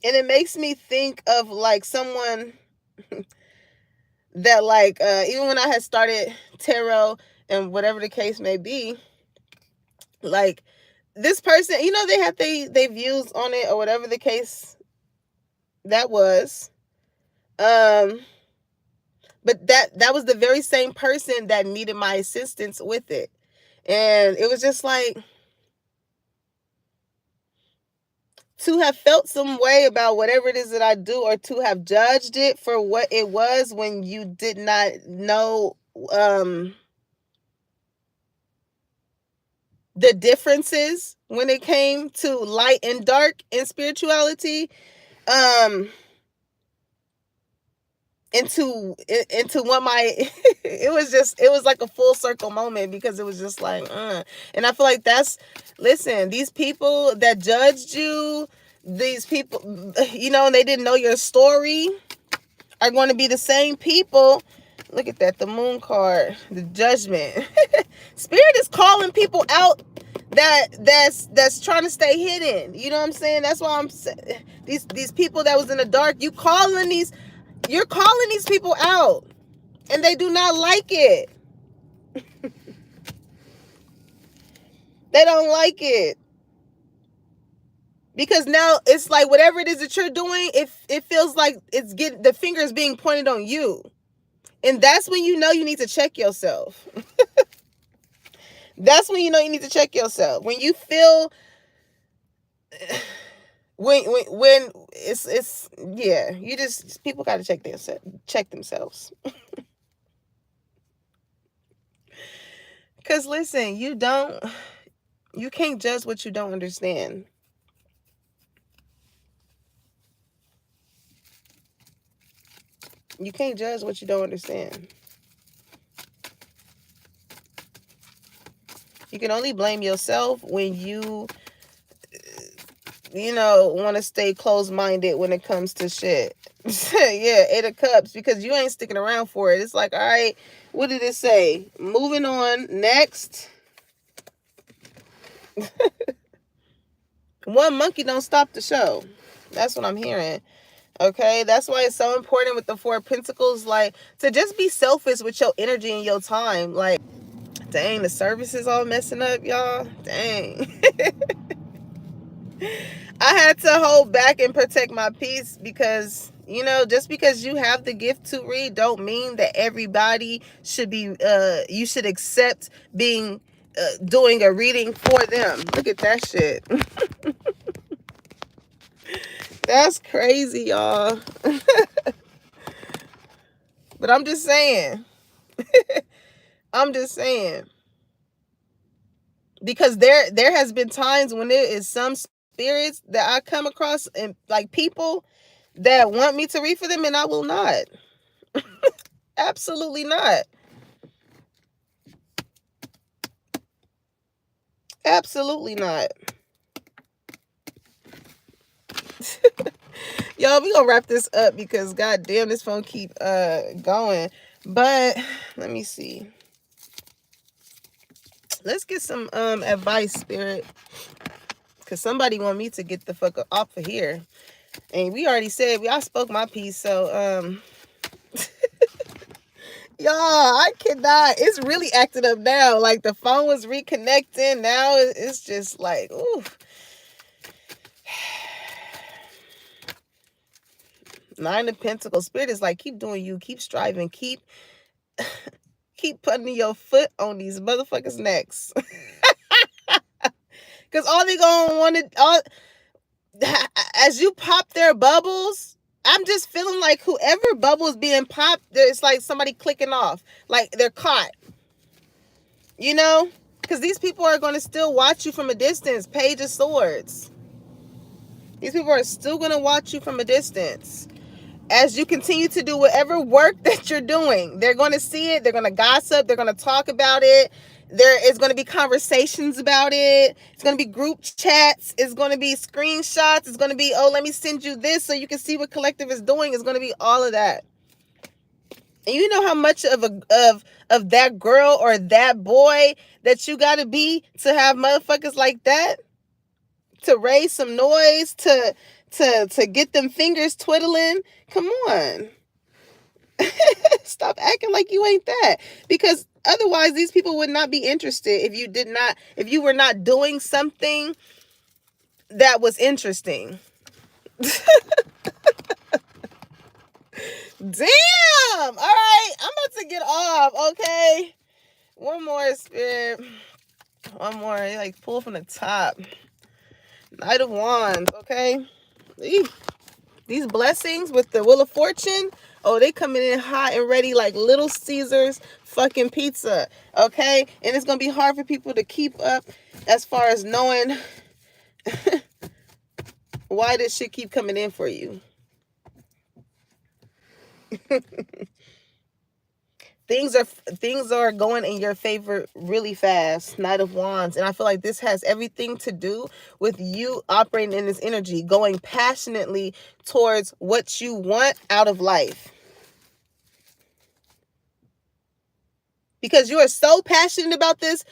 And it makes me think of like someone that like even when I had started tarot and whatever the case may be, like this person, they had they views on it or whatever the case that was. But that was the very same person that needed my assistance with it. And it was just like, to have felt some way about whatever it is that I do, or to have judged it for what it was when you did not know the differences when it came to light and dark in spirituality, into what my it was like a full circle moment, because it was just like and I feel like listen, these people that judged you, these people, they didn't know your story, are going to be the same people. Look at that, the moon card, the judgment. Spirit is calling people out that's trying to stay hidden. You know what I'm saying? That's why I'm saying these people that was in the dark, you're calling these people out, and they do not like it. They don't like it, because now it's like whatever it is that you're doing, it feels like the finger is being pointed on you. And that's when you need to check yourself. That's when you need to check yourself. When you feel when it's yeah, you just people got to check themselves. Cuz listen, you can't judge what you don't understand. You can't judge what you don't understand. You can only blame yourself when you want to stay closed-minded when it comes to shit. Yeah, 8 of Cups, because you ain't sticking around for it. It's like, all right, what did it say? Moving on, next. One monkey don't stop the show. That's what I'm hearing. Okay, that's why it's so important with the 4 of Pentacles, like, to just be selfish with your energy and your time. Like, dang, the service is all messing up, y'all. Dang. I had to hold back and protect my peace, because just because you have the gift to read don't mean that everybody should be you should accept being doing a reading for them. Look at that shit. That's crazy, y'all. But I'm just saying. I'm just saying. Because there has been times when there is some spirits that I come across, and like people that want me to read for them, and I will not. Absolutely not. Absolutely not. Y'all, we gonna wrap this up because goddamn, this phone keep going. But let me see. Let's get some advice, Spirit. Cause somebody want me to get the fuck off of here. And we already said I spoke my piece, so y'all, I cannot. It's really acting up now. Like the phone was reconnecting. Now it's just like, ooh. Nine of Pentacles. Spirit is like, keep doing you, keep striving, keep putting your foot on these motherfuckers' necks. Because all they gonna want to, as you pop their bubbles, I'm just feeling like whoever bubble is being popped, it's like somebody clicking off. Like they're caught. You know? Because these people are going to still watch you from a distance. Page of Swords. These people are still going to watch you from a distance. As you continue to do whatever work that you're doing, they're going to see it. They're going to gossip. They're going to talk about it. There is going to be conversations about it. It's going to be group chats. It's going to be screenshots. It's going to be, oh, let me send you this so you can see what Collective is doing. It's going to be all of that. And you know how much of that girl or that boy that you got to be to have motherfuckers like that? To raise some noise, to get them fingers twiddling? Come on. Stop acting like you ain't that. Because otherwise these people would not be interested if you were not doing something that was interesting. Damn! All right, I'm about to get off, okay? One more, Spirit. One more. Like, pull from the top. Knight of Wands, okay? These blessings with the Wheel of Fortune, oh, they coming in hot and ready like Little Caesars fucking pizza, okay? And it's going to be hard for people to keep up as far as knowing why this shit keep coming in for you. Things are going in your favor really fast. Knight of Wands. And I feel like this has everything to do with you operating in this energy, going passionately towards what you want out of life. Because you are so passionate about this,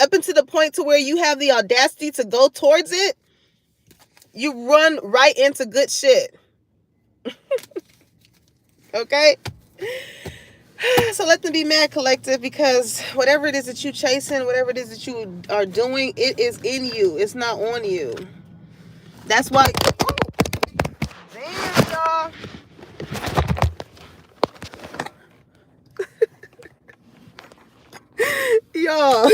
up until the point to where you have the audacity to go towards it, you run right into good shit. Okay? So let them be mad, Collective, because whatever it is that you're chasing, whatever it is that you are doing, it is in you. It's not on you. That's why. Oh, damn, y'all. Y'all.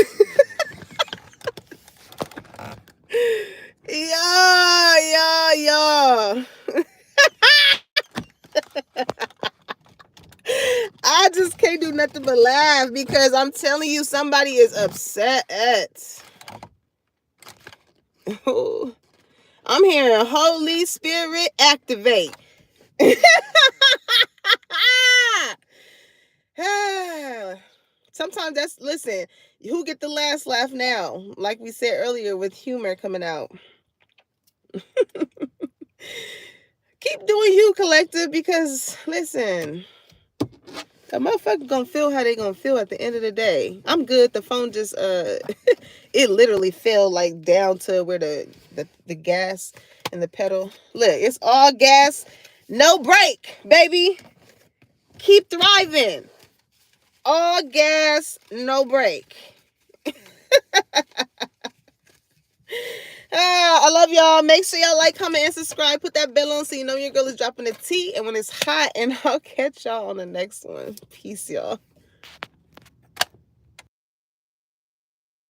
Yeah. I just can't do nothing but laugh because I'm telling you, somebody is upset. I'm hearing Holy Spirit activate. Sometimes listen, who get the last laugh now? Like we said earlier with humor coming out. Keep doing you, Collective, because listen, a motherfucker gonna feel how they gonna feel at the end of the day. I'm good. The phone just it literally fell like down to where the gas and the pedal. Look, it's all gas, no brake, baby. Keep thriving. All gas, no brake. I love y'all. Make sure y'all like, comment, and subscribe. Put that bell on so you know your girl is dropping the tea. And when it's hot, and I'll catch y'all on the next one. Peace, y'all.